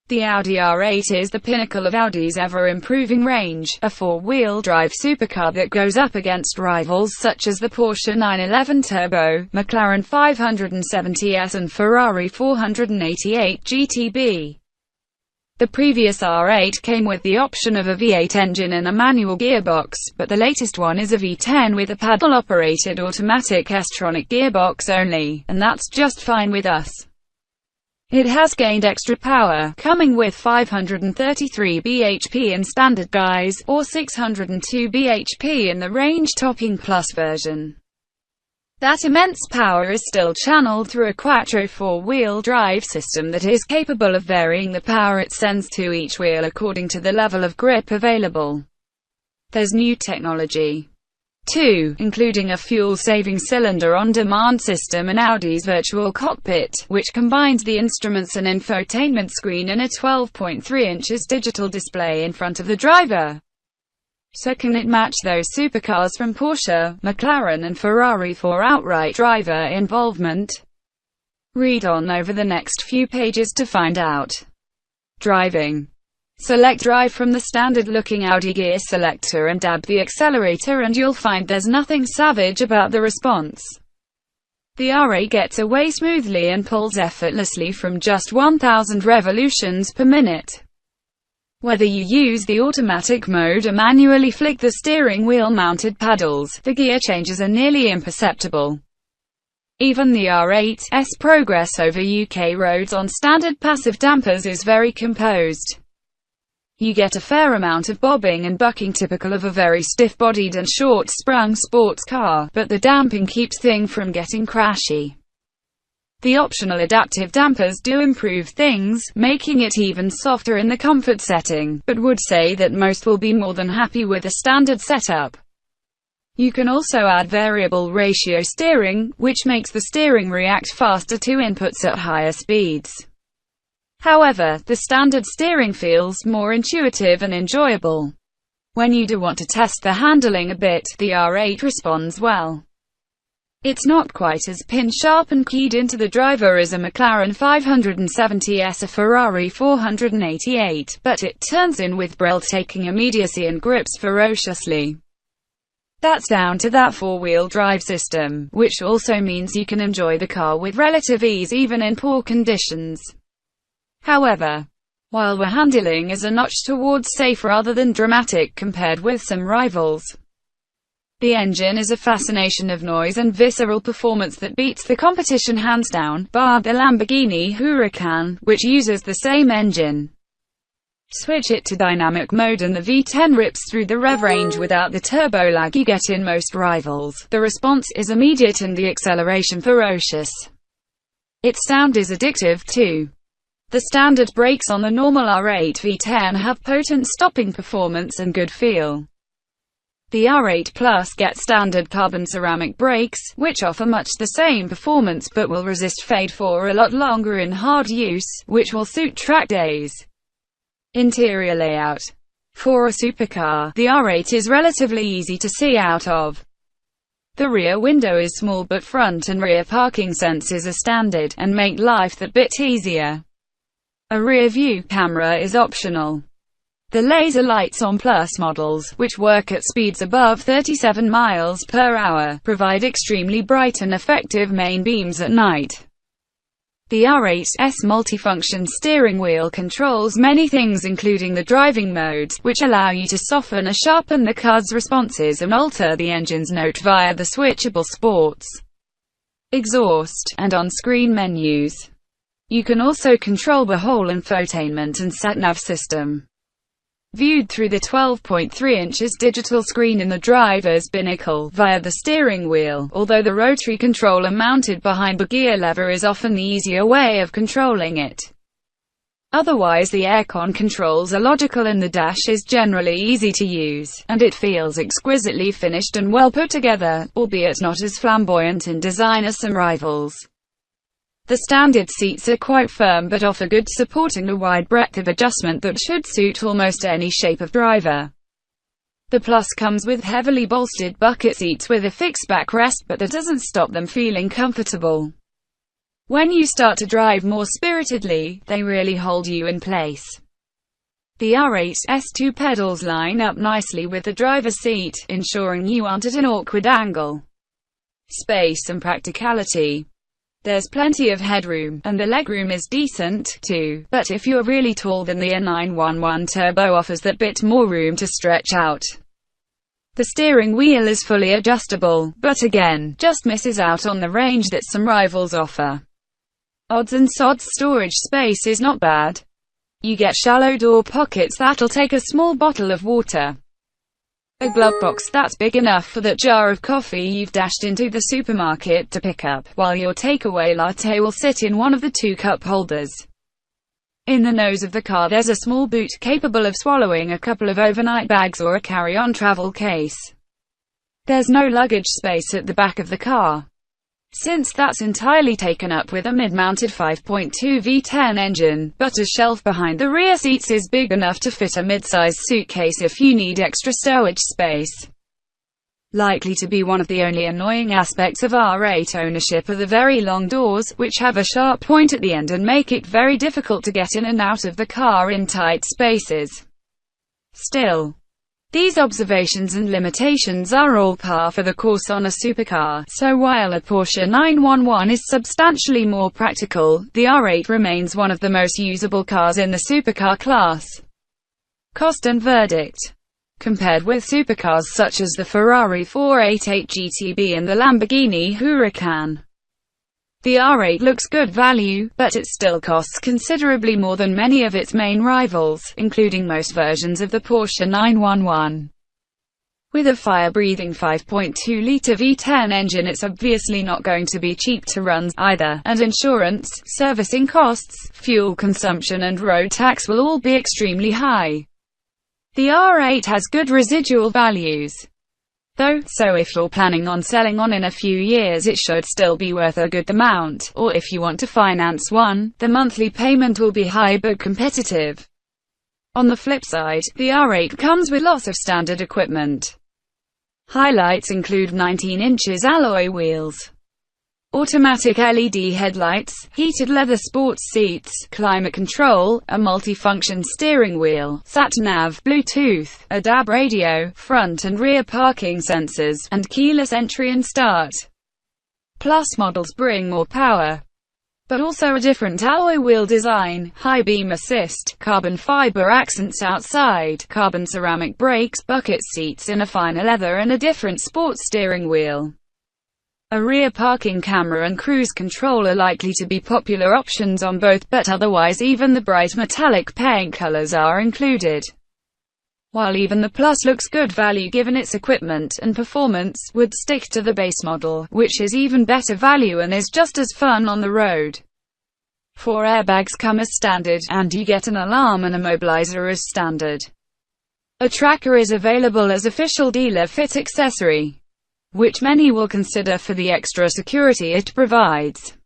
The Audi R8 is the pinnacle of Audi's ever-improving range, a four-wheel drive supercar that goes up against rivals such as the Porsche 911 Turbo, McLaren 570S and Ferrari 488 GTB. The previous R8 came with the option of a V8 engine and a manual gearbox, but the latest one is a V10 with a paddle-operated automatic tronic gearbox only, and that's just fine with us. It has gained extra power, coming with 533 bhp in standard guise, or 602 bhp in the range-topping plus version. That immense power is still channeled through a quattro four-wheel drive system that is capable of varying the power it sends to each wheel according to the level of grip available. There's new technology too, including a fuel-saving cylinder on-demand system and Audi's virtual cockpit, which combines the instruments and infotainment screen in a 12.3 inches digital display in front of the driver. So can it match those supercars from Porsche, McLaren and Ferrari for outright driver involvement? Read on over the next few pages to find out. Driving. Select Drive from the standard-looking Audi gear selector and dab the accelerator and you'll find there's nothing savage about the response. The R8 gets away smoothly and pulls effortlessly from just 1,000 revolutions per minute. Whether you use the automatic mode or manually flick the steering wheel-mounted paddles, the gear changes are nearly imperceptible. Even the R8's progress over UK roads on standard passive dampers is very composed. You get a fair amount of bobbing and bucking typical of a very stiff-bodied and short-sprung sports car, but the damping keeps things from getting crashy. The optional adaptive dampers do improve things, making it even softer in the comfort setting, but would say that most will be more than happy with a standard setup. You can also add variable ratio steering, which makes the steering react faster to inputs at higher speeds. However, the standard steering feels more intuitive and enjoyable. When you do want to test the handling a bit, the R8 responds well. It's not quite as pin-sharp and keyed into the driver as a McLaren 570S or Ferrari 488, but it turns in with breathtaking immediacy and grips ferociously. That's down to that four-wheel drive system, which also means you can enjoy the car with relative ease even in poor conditions. However, while the handling is a notch towards safe rather than dramatic compared with some rivals, the engine is a fascination of noise and visceral performance that beats the competition hands down, bar the Lamborghini Huracan, which uses the same engine. Switch it to dynamic mode and the V10 rips through the rev range without the turbo lag you get in most rivals. The response is immediate and the acceleration ferocious. Its sound is addictive too. The standard brakes on the normal R8 V10 have potent stopping performance and good feel. The R8 Plus gets standard carbon ceramic brakes, which offer much the same performance but will resist fade for a lot longer in hard use, which will suit track days. Interior layout. For a supercar, the R8 is relatively easy to see out of. The rear window is small but front and rear parking sensors are standard, and make life that bit easier. A rear-view camera is optional. The laser lights on Plus models, which work at speeds above 37 miles per hour, provide extremely bright and effective main beams at night. The R8's multifunction steering wheel controls many things including the driving modes, which allow you to soften or sharpen the car's responses and alter the engine's note via the switchable sports, exhaust, and on-screen menus. You can also control the whole infotainment and sat-nav system. Viewed through the 12.3 inches digital screen in the driver's binnacle, via the steering wheel, although the rotary controller mounted behind the gear lever is often the easier way of controlling it. Otherwise the aircon controls are logical and the dash is generally easy to use, and it feels exquisitely finished and well put together, albeit not as flamboyant in design as some rivals. The standard seats are quite firm but offer good support and a wide breadth of adjustment that should suit almost any shape of driver. The Plus comes with heavily bolstered bucket seats with a fixed backrest, but that doesn't stop them feeling comfortable. When you start to drive more spiritedly, they really hold you in place. The R8's 2 pedals line up nicely with the driver's seat, ensuring you aren't at an awkward angle. Space and practicality. There's plenty of headroom, and the legroom is decent, too, but if you're really tall then the R911 Turbo offers that bit more room to stretch out. The steering wheel is fully adjustable, but again, just misses out on the range that some rivals offer. Odds and sods storage space is not bad. You get shallow door pockets that'll take a small bottle of water. A glove box that's big enough for that jar of coffee you've dashed into the supermarket to pick up, while your takeaway latte will sit in one of the 2 cup holders. In the nose of the car there's a small boot capable of swallowing a couple of overnight bags or a carry-on travel case. There's no luggage space at the back of the car, since that's entirely taken up with a mid-mounted 5.2 V10 engine, but a shelf behind the rear seats is big enough to fit a mid-sized suitcase if you need extra stowage space. Likely to be one of the only annoying aspects of R8 ownership are the very long doors, which have a sharp point at the end and make it very difficult to get in and out of the car in tight spaces. Still, these observations and limitations are all par for the course on a supercar, so while a Porsche 911 is substantially more practical, the R8 remains one of the most usable cars in the supercar class. Cost and verdict. Compared with supercars such as the Ferrari 488 GTB and the Lamborghini Huracan, the R8 looks good value, but it still costs considerably more than many of its main rivals, including most versions of the Porsche 911. With a fire-breathing 5.2-litre V10 engine, it's obviously not going to be cheap to run, either, and insurance, servicing costs, fuel consumption and road tax will all be extremely high. The R8 has good residual values, though, so if you're planning on selling on in a few years it should still be worth a good amount, or if you want to finance one, the monthly payment will be high but competitive. On the flip side, the R8 comes with lots of standard equipment. Highlights include 19 inches alloy wheels, automatic LED headlights, heated leather sports seats, climate control, a multi-function steering wheel, sat-nav, Bluetooth, a DAB radio, front and rear parking sensors, and keyless entry and start. Plus models bring more power, but also a different alloy wheel design, high beam assist, carbon fiber accents outside, carbon ceramic brakes, bucket seats in a finer leather and a different sports steering wheel. A rear parking camera and cruise control are likely to be popular options on both, but otherwise even the bright metallic paint colors are included. While even the Plus looks good value given its equipment and performance, would stick to the base model, which is even better value and is just as fun on the road. 4 airbags come as standard, and you get an alarm and immobilizer as standard. A tracker is available as official dealer-fit accessory, which many will consider for the extra security it provides.